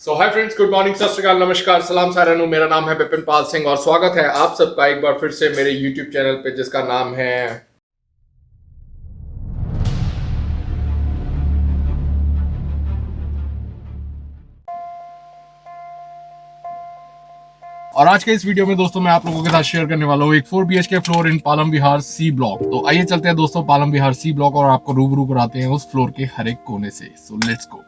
सो hi friends, good morning, सत श्री अकाल, नमस्कार, सलाम सारन। मेरा नाम है विपिन पाल सिंह और स्वागत है आप सबका एक बार फिर से मेरे यूट्यूब चैनल पे जिसका नाम है और आज के इस वीडियो में दोस्तों मैं आप लोगों के साथ शेयर करने वाला हूँ एक 4 BHK floor in Palam Vihar C block. तो आइए चलते हैं दोस्तों पालम विहार सी ब्लॉक और आपको रूबरू कराते हैं उस फ्लोर के हर एक कोने से। सो लेट्स गो।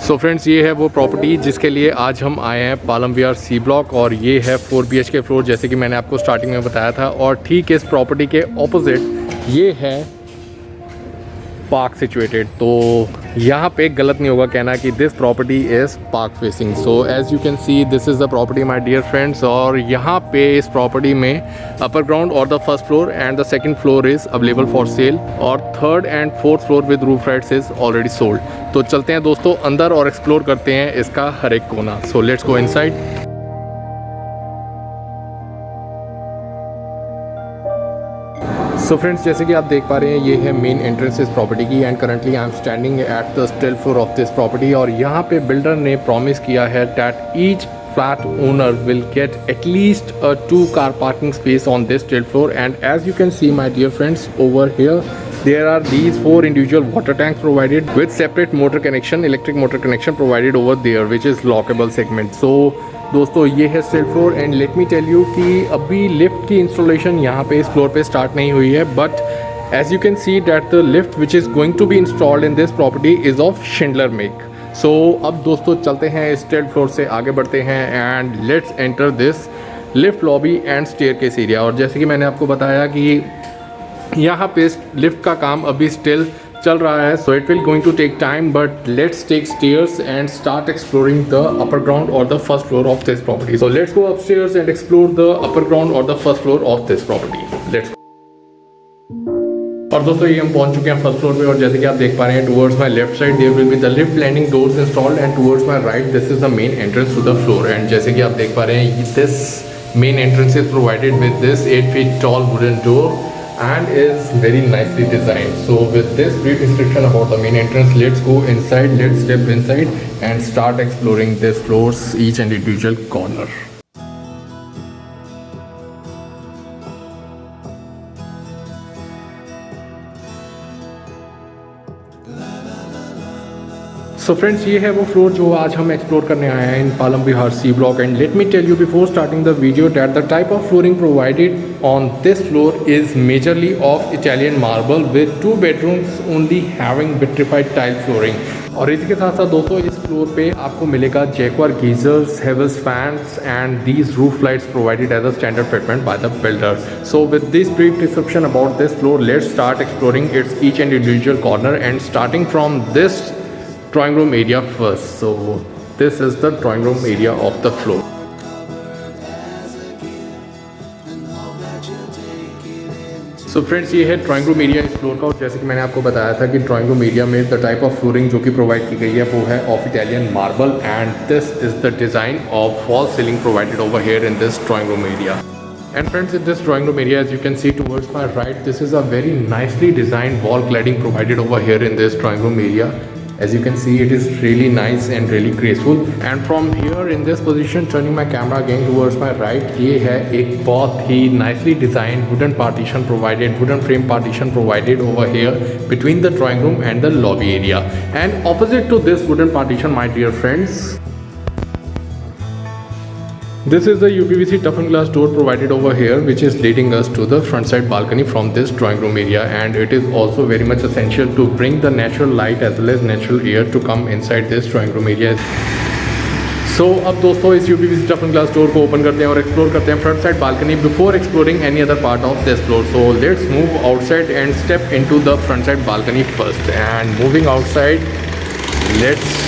सो फ्रेंड्स, ये है वो प्रॉपर्टी जिसके लिए आज हम आए हैं पालम विहार सी ब्लॉक और ये है 4 BHK फ्लोर जैसे कि मैंने आपको स्टार्टिंग में बताया था। और ठीक इस प्रॉपर्टी के ऑपोजिट ये है पार्क सिचुएटेड। तो यहाँ पे गलत नहीं होगा कहना कि this property is park facing. So as you can see this is the property my dear friends. और यहाँ पे इस प्रॉपर्टी में अपर ग्राउंड और the first floor and the second floor is available for sale और third and fourth floor with roof rights is already sold. तो चलते हैं दोस्तों अंदर और एक्सप्लोर करते हैं इसका हर एक कोना। सो let's go inside. So friends, जैसे कि आप देख पा रहे हैं ये है मेन एंट्रेंस इस प्रॉपर्टी की and currently I am standing at the 12th floor of this property. और यहाँ पे बिल्डर ने प्रॉमिस किया है that each flat owner will get at least a 2-car parking space on this 12th floor. And as you can see my dear friends, over here there are these 4 individual water tanks provided with separate motor connection, electric motor connection provided over there, which is lockable segment. So दोस्तों ये है 12th floor and let me tell you कि अभी lift की installation यहाँ पे इस floor पे स्टार्ट नहीं हुई है, but as you can see that the lift which is going to be installed in this property is of Schindler make. So अब दोस्तों चलते हैं इस 12th फ्लोर से आगे बढ़ते हैं and let's enter this lift lobby and staircase area. और जैसे कि मैंने आपको बताया कि यहाँ पे लिफ्ट का काम अभी स्टिल चल रहा है, so it will going to take time, but let's take stairs and start exploring the upper ground और the first floor of this property. So let's go upstairs and explore the upper ground और the first floor of this property. Let's. और दोस्तों ये हम पहुंच चुके हैं first floor पे और जैसे कि आप देख पा रहे हैं towards my left side there will be the lift landing doors installed and towards my right this is the main entrance to the floor. And जैसे कि आप देख पा रहे हैं this main entrance is provided with this 8 feet tall wooden door and is very nicely designed. So with this brief description about the main entrance, let's go inside, let's step inside and start exploring this floor's each and individual corner. So friends, ये है वो floor जो आज हम explore करने आए हैं in Palam Vihar C block. And let me tell you before starting the video that the type of flooring provided on this floor is majorly of Italian marble with 2 bedrooms only having vitrified tile flooring. और इसी के साथ साथ दोस्तों इस floor पे आपको मिलेगा Jaquar geysers, Havells fans and these roof lights provided as a standard fitment by the builder. So with this brief description about this floor, let's start exploring its each and individual corner and starting from this drawing room area first. So this is the drawing room area of the floor. So friends, ये है drawing room area इस floor का और जैसे कि मैंने आपको बताया था कि ड्राइंग रूम एरिया में द टाइप ऑफ फ्लोरिंग जो कि प्रोवाइड की गई है वो है of Italian marble and this is the design of wall ceiling provided over here in this drawing room area. And friends, in this drawing room area, as you can see towards my right, this is a very nicely designed wall cladding provided over here in this drawing room area. As you can see, it is really nice and really graceful. And from here in this position, turning my camera again towards my right, ये है एक बहुत ही nicely designed wooden partition provided, wooden frame partition provided over here between the drawing room and the lobby area. And opposite to this wooden partition, my dear friends, this is the UPVC toughened glass door provided over here which is leading us to the front side balcony from this drawing room area, and it is also very much essential to bring the natural light as well as natural air to come inside this drawing room area. So अब दोस्तों इस UPVC toughened glass door को open करते हैं और explore करते हैं front side balcony before exploring any other part of this floor. So let's move outside and step into the front side balcony first. And moving outside let's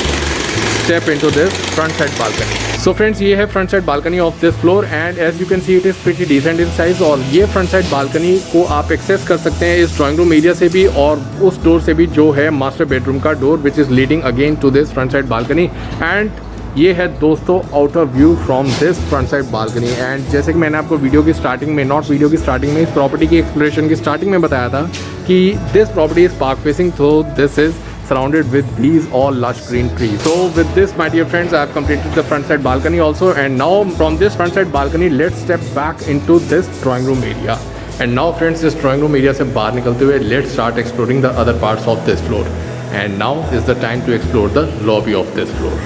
step into this front side balcony. So friends, ये है front side balcony of this floor and as you can see it is pretty decent in size. और ये front side balcony को आप access कर सकते हैं इस drawing room area से भी और उस डोर से भी जो है मास्टर बेडरूम का door which is leading again to this front side balcony. And ये है दोस्तों outer view from this front side balcony. And जैसे कि मैंने आपको वीडियो की स्टार्टिंग में इस प्रॉपर्टी की एक्सप्लोरेशन की स्टार्टिंग में बताया था कि this property is park facing, तो this is surrounded with these all lush green trees. So with this, my dear friends, I have completed the front side balcony also, and now from this front side balcony let's step back into this drawing room area. And now friends, इस drawing room area से बाहर निकलते हुए let's start exploring the other parts of this floor. And now is the time to explore the lobby of this floor.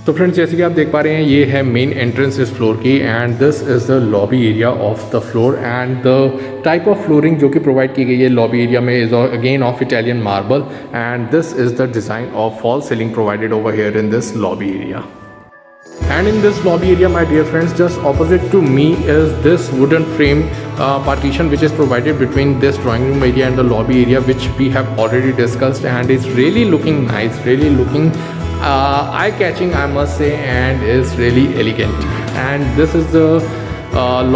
तो friends, जैसे कि आप देख पा रहे हैं, ये है मेन एंट्रेंस इस फ्लोर की, and this is the lobby area of the floor. And the type of flooring जो कि प्रोवाइड की गई है लॉबी एरिया में is again of Italian marble, and this is the design of fall ceiling provided over here in this lobby area. And in this lobby area, my dear friends, just opposite to me is this wooden frame partition which is provided between this drawing room area and the lobby area, which we have already discussed, and is really looking nice, really looking eye-catching, I must say, and is really elegant. And this is the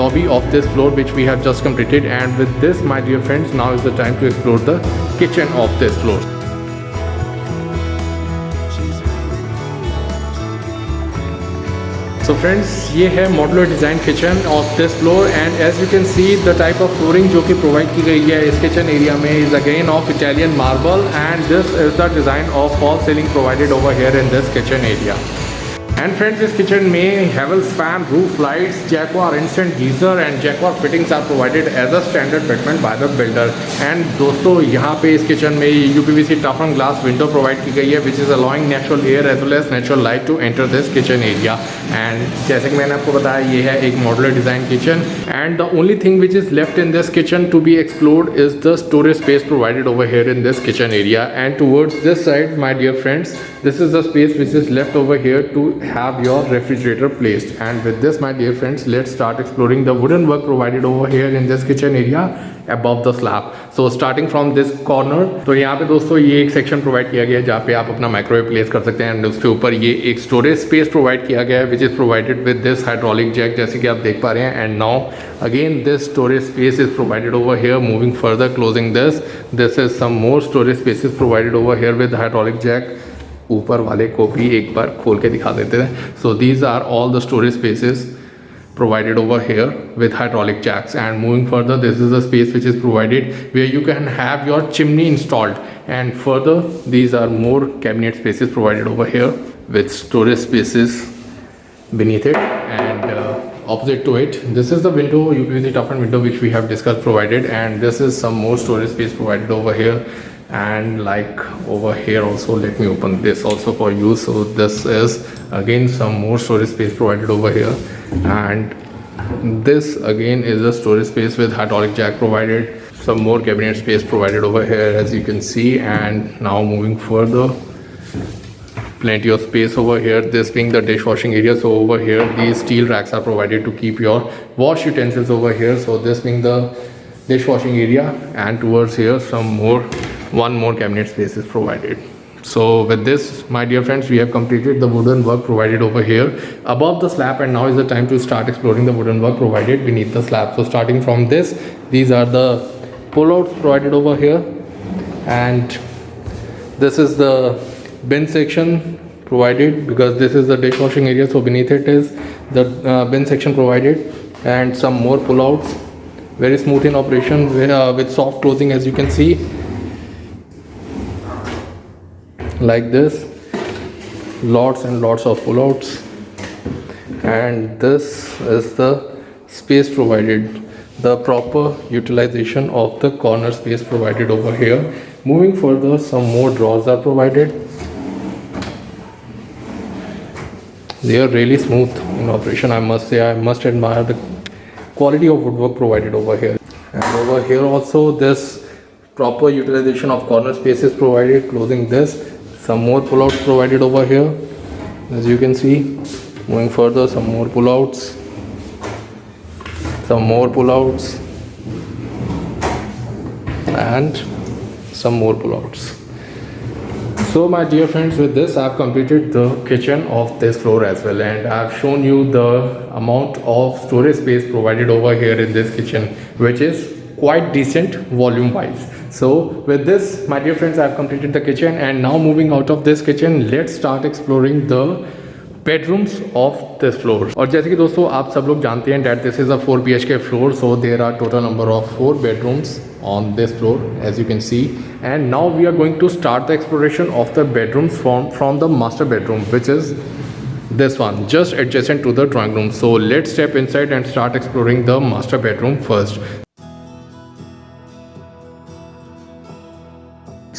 lobby of this floor which we have just completed. And with this, my dear friends, now is the time to explore the kitchen of this floor. So friends, ये है modular design kitchen of this floor, and as you can see the type of flooring जो कि provide की गई है इस kitchen area में is again of Italian marble, and this is the design of fall ceiling provided over here in this kitchen area. And friends, इस kitchen में Havells fan, roof lights, Jaquar instant geyser and Jaquar fittings are provided as a standard fitment by the builder. And दोस्तों, यहाँ पे इस kitchen में UPVC टफन glass window provide की गई है which is allowing natural air as well as natural light to enter this kitchen area. And जैसे कि मैंने आपको बताया, ये है एक modular design kitchen, and the only thing which is left in this kitchen to be explored is the storage space provided over here in this kitchen area. And towards this side, my dear friends, this is the space which is left over here to have your refrigerator placed. And with this, my dear friends, let's start exploring the wooden work provided over here in this kitchen area above the slab. So starting from this corner, तो यहाँ पे दोस्तों ये एक section provide किया गया है जहाँ पे आप अपना माइक्रोवेव प्लेस कर सकते हैं, एंड उसके ऊपर ये एक स्टोरेज स्पेस प्रोवाइड किया गया है which is provided with this hydraulic jack, जैसे कि आप देख पा रहे हैं. And now again this storage space is provided over here. Moving further, closing this is some more storage spaces provided over here with hydraulic jack. ऊपर वाले को भी एक बार खोल के दिखा देते हैं. So these are all the storage spaces provided over here with hydraulic jacks. And moving further, this is the space which is provided where you can have your chimney installed, and further these are more cabinet spaces provided over here with storage spaces beneath it. And opposite to it, this is the window, UPVC toughened window which we have discussed provided, and this is some more storage space provided over here. And like over here also, let me open this also for you. So this is again some more storage space provided over here, and this again is a storage space with hydraulic jack provided. Some more cabinet space provided over here, as you can see. And now moving further, plenty of space over here, this being the dishwashing area. So over here these steel racks are provided to keep your wash utensils over here. So this being the dishwashing area, and towards here one more cabinet space is provided. So with this, my dear friends, we have completed the wooden work provided over here above the slab, and now is the time to start exploring the wooden work provided beneath the slab. So starting from this, these are the pull-outs provided over here, and this is the bin section provided because this is the dishwashing area. So beneath it is the bin section provided, and some more pull-outs, very smooth in operation with soft closing, as you can see, like this. Lots and lots of pullouts, and this is the space provided, the proper utilization of the corner space provided over here. Moving further, some more drawers are provided. They are really smooth in operation, I must say. I must admire the quality of woodwork provided over here. And over here also, this proper utilization of corner space is provided. Closing this, some more pullouts provided over here, as you can see. Moving further, some more pullouts, and some more pullouts. So my dear friends, with this I have completed the kitchen of this floor as well, and I have shown you the amount of storage space provided over here in this kitchen, which is quite decent volume wise. So with this, my dear friends, I have completed the kitchen, and now moving out of this kitchen, let's start exploring the bedrooms of this floor. और जैसे कि दोस्तों आप सब लोग जानते हैं that this is a 4 BHK floor, so there are total number of 4 bedrooms on this floor, as you can see. And now we are going to start the exploration of the bedrooms from the master bedroom, which is this one, just adjacent to the drawing room. So let's step inside and start exploring the master bedroom first.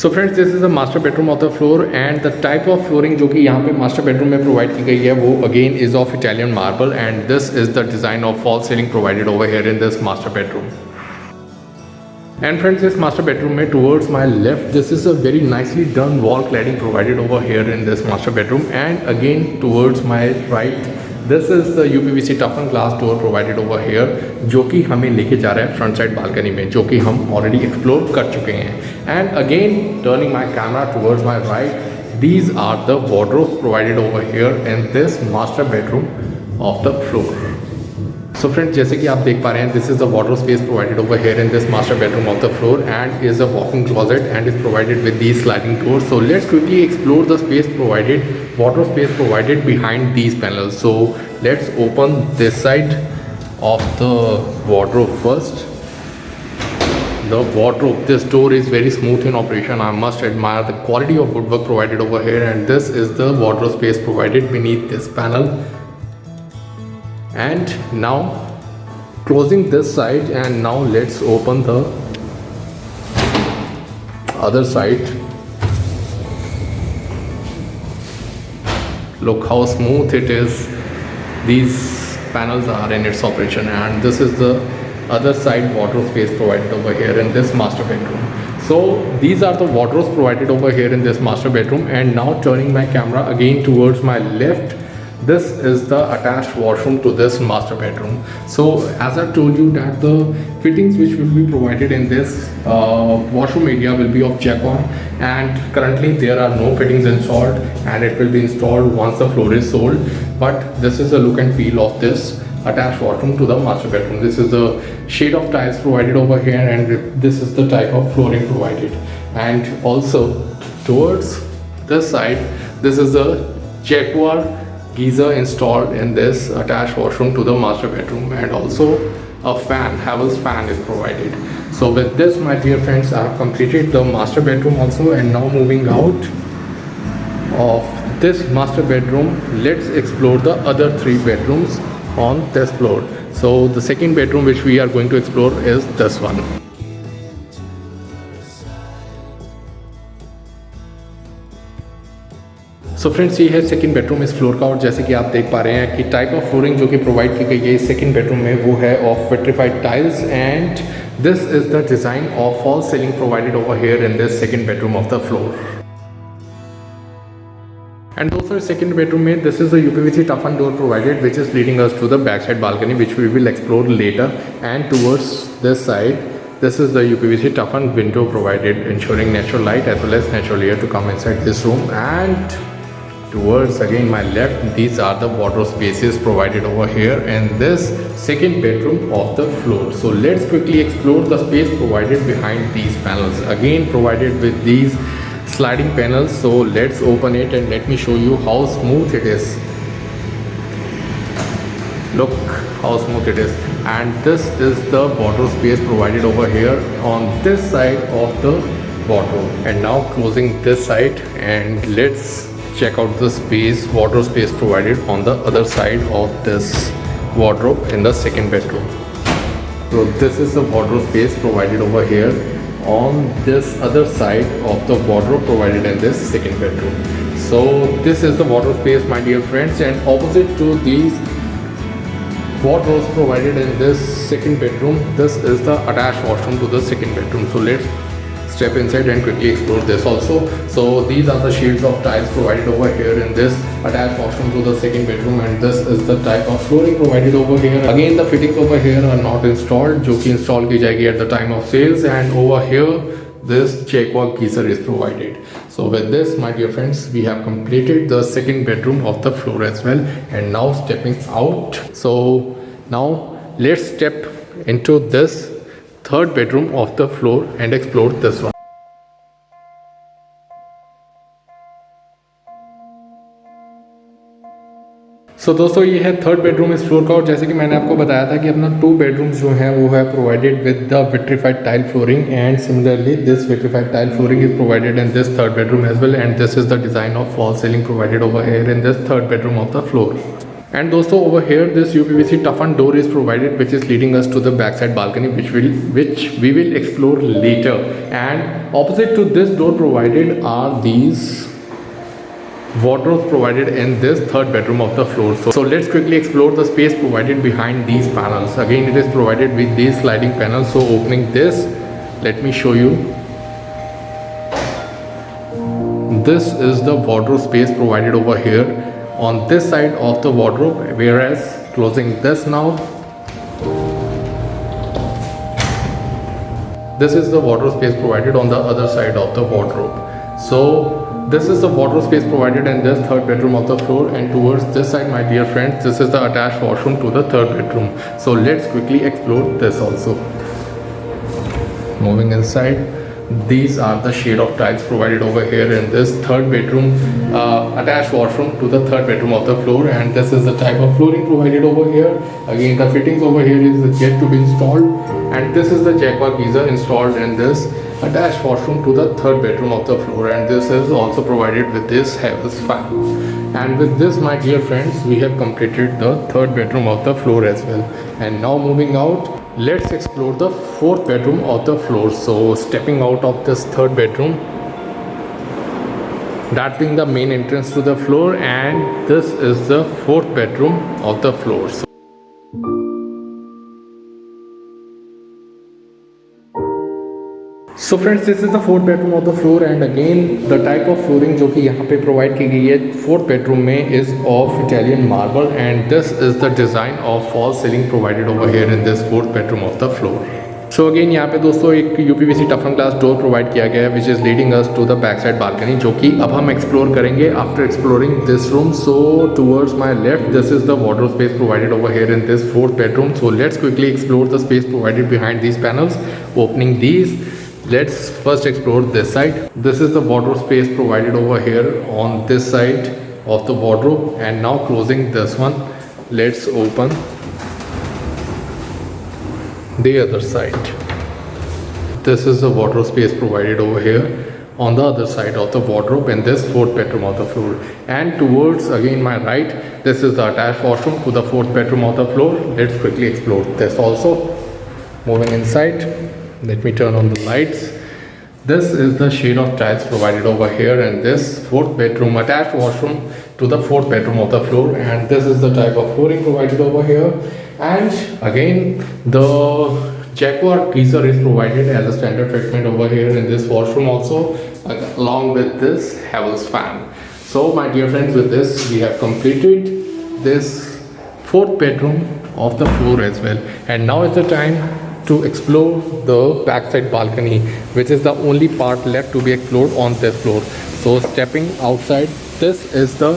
So friends, this is a master bedroom of the floor, and the type of flooring जो कि यहाँ पे master bedroom में provide की गई है वो again is of Italian marble, and this is the design of fall ceiling provided over here in this master bedroom. And friends, this master bedroom में towards my left, this is a very nicely done wall cladding provided over here in this master bedroom, and again towards my right, this is the UPVC toughened glass door provided over here, जो कि हमें लेके जा रहा है front side balcony में, जो कि हम ऑलरेडी एक्सप्लोर कर चुके हैं. And again turning my camera towards my right, these are the wardrobes provided over here in this master bedroom of the floor. So friends, जैसे कि आप देख पा रहे हैं, this is the wardrobe space provided over here in this master bedroom of the floor, and is a walking closet and is provided with these sliding doors. So let's quickly explore the space provided, wardrobe space provided behind these panels. So let's open this side of the wardrobe first. The wardrobe, this door is very smooth in operation. I must admire the quality of woodwork provided over here, and this is the wardrobe space provided beneath this panel. And now closing this side, and now let's open the other side. Look how smooth it is. These panels are in its operation, and this is the other side wardrobe space provided over here in this master bedroom. So these are the wardrobes provided over here in this master bedroom, and now turning my camera again towards my left, this is the attached washroom to this master bedroom. So as I told you that the fittings which will be provided in this washroom area will be of Jacquard, and currently there are no fittings installed, and it will be installed once the floor is sold. But this is the look and feel of this attached washroom to the master bedroom. This is the shade of tiles provided over here, and this is the type of flooring provided. And also towards this side, this is a Jacquard geyser installed in this attached washroom to the master bedroom, and also a fan, Havells fan is provided. So with this, my dear friends, I have completed the master bedroom also, and now moving out of this master bedroom, let's explore the other 3 bedrooms on this floor. So the second bedroom which we are going to explore is this one. So friends, ये है second bedroom इस floor का, और जैसे कि आप देख पा रहे हैं कि टाइप ऑफ फ्लोरिंग जो कि प्रोवाइड की गई है इस सेकंड बेडरूम में वो है of vitrified tiles, and this is the design of fall ceiling provided over here in this second bedroom of the floor. And also second bedroom में this is the UPVC toughened door provided, which is leading us to the backside balcony, which we will explore later. And towards this side, this is the UPVC toughened window provided, ensuring natural light as well as natural air to come inside this room. And towards again my left, these are the wardrobe spaces provided over here in this second bedroom of the floor. So let's quickly explore the space provided behind these panels, again provided with these sliding panels. So let's open it and let me show you how smooth it is. Look how smooth it is. And this is the wardrobe space provided over here on this side of the wardrobe. And now closing this side, and let's check out the space, wardrobe space provided on the other side of this wardrobe in the second bedroom. So this is the wardrobe space provided over here on this other side of the wardrobe provided in this second bedroom. So this is the wardrobe space, my dear friends, and opposite to these wardrobes provided in this second bedroom, this is the attached washroom to the second bedroom. So let's step inside and quickly explore this also. So these are the shades of tiles provided over here in this attached washroom to the second bedroom, and this is the type of flooring provided over here. Again the fittings over here are not installed, जो कि install की जाएगी at the time of sales. And over here this Jacquard geyser is provided. So with this, my dear friends, we have completed the second bedroom of the floor as well. And now stepping out, so now let's step into this third bedroom of the floor and explore this one. दोस्तों ये है third bedroom इस floor का, और जैसे कि मैंने आपको बताया था कि अपना 2 बेडरूम्स जो हैं वो है provided with the vitrified tile flooring, and similarly this vitrified tile flooring is provided in this third bedroom as well, and this is the design of fall ceiling provided over here in this third bedroom of the floor. And दोस्तों over here this UPVC toughened door is provided, which is leading us to the backside balcony, which we will explore later. And opposite to this door provided are these wardrobes provided in this third bedroom of the floor. So let's quickly explore the space provided behind these panels. Again it is provided with these sliding panels. So opening this, let me show you. This is the wardrobe space provided over here on this side of the wardrobe, whereas closing this now, this is the wardrobe space provided on the other side of the wardrobe. So this is the wardrobe space provided in this third bedroom of the floor, and towards this side, my dear friends, this is the attached washroom to the third bedroom. So let's quickly explore this also. Moving inside, these are the shade of tiles provided over here in this third bedroom, attached washroom to the third bedroom of the floor, and this is the type of flooring provided over here. Again the fittings over here is yet to be installed, and this is the Jacquard geyser installed in this attached washroom to the third bedroom of the floor, and this is also provided with this Havells fan. And with this, my dear friends, we have completed the third bedroom of the floor as well. And now moving out, let's explore the fourth bedroom of the floor. So stepping out of this third bedroom, that being the main entrance to the floor, and this is the fourth bedroom of the floor. So friends, this is the fourth bedroom of the floor, and again the type of flooring जो कि यहाँ पे provide की गई है fourth bedroom में is of Italian marble, and this is the design of false ceiling provided over here in this fourth bedroom of the floor. So again यहाँ पे दोस्तों एक UPVC toughened glass door provide किया गया है, which is leading us to the backside balcony, जो कि अब हम explore करेंगे after exploring this room. So towards my left, this is the wardrobe space provided over here in this fourth bedroom. So let's quickly explore the space provided behind these panels. Opening these, let's first explore this side. This is the wardrobe space provided over here on this side of the wardrobe, and now closing this one, let's open the other side. This is the wardrobe space provided over here on the other side of the wardrobe in this fourth bedroom of the floor. And towards again my right, this is the attached washroom to the fourth bedroom of the floor. Let's quickly explore this also. Moving inside, let me turn on the lights. This is the shade of tiles provided over here in this fourth bedroom, attached washroom to the fourth bedroom of the floor, and this is the type of flooring provided over here. And again the Jacquard geyser is provided as a standard treatment over here in this washroom also, along with this Havells fan. So my dear friends, with this we have completed this fourth bedroom of the floor as well, and now is the time to explore the backside balcony, which is the only part left to be explored on this floor. So stepping outside, this is the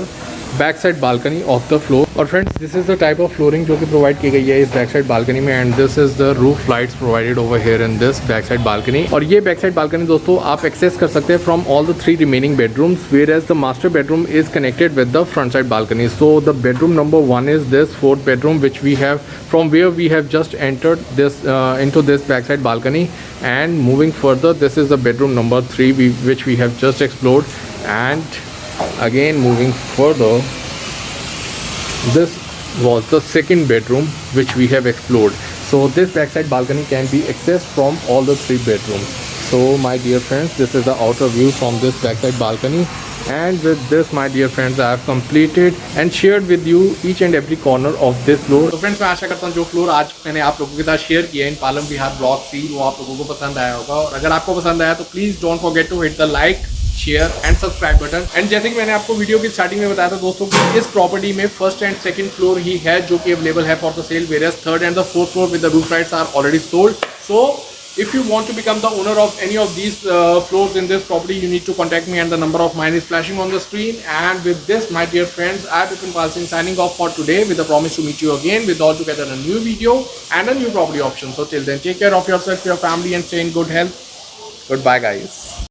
back balcony of the floor. और friends, this is the type of flooring जो कि provide की गई है इस back side balcony में, and this is the roof lights provided over here in this back side balcony. और ये बैक साइड बालकनी दोस्तों आप एक्सेस कर सकते हैं from all the 3 remaining bedrooms, where as the master bedroom is connected with the front side balcony. So the bedroom number 1 is this fourth bedroom which we have from where we have just entered this into this backside balcony, and moving further, this is the bedroom number 3 which we have just explored. And again moving further, this was the second bedroom which we have explored. So this backside balcony can be accessed from all the 3 bedrooms. So my dear friends, this is the outer view from this backside balcony. And with this, my dear friends, I have completed and shared with you each and every corner of this floor. तो friends, मैं आशा करता हूँ जो floor आज मैंने आप लोगों के साथ शेयर किया इन पालम विहार ब्लॉक सी, वो आप लोगों को पसंद आया होगा. और अगर आपको पसंद आया तो please don't forget to hit the like, share and subscribe button. And जैसे कि मैंने आपको वीडियो की स्टार्टिंग में बताया था दोस्तों कि इस प्रॉपर्टी में फर्स्ट एंड सेकंड फ्लोर ही है जो कि अवेलेबल है for the sale, various third and the fourth floor with the roof rights are already sold. So If you want to become the owner of any of these floors in this property, you need to contact me, and the number of mine is flashing on the screen. And with this, my dear friends, I, Vipin Pal Singh, signing off for today with a promise to meet you again with all together a new video and a new property option. So till then, take care of yourself, your family, and stay in good health. Goodbye, guys.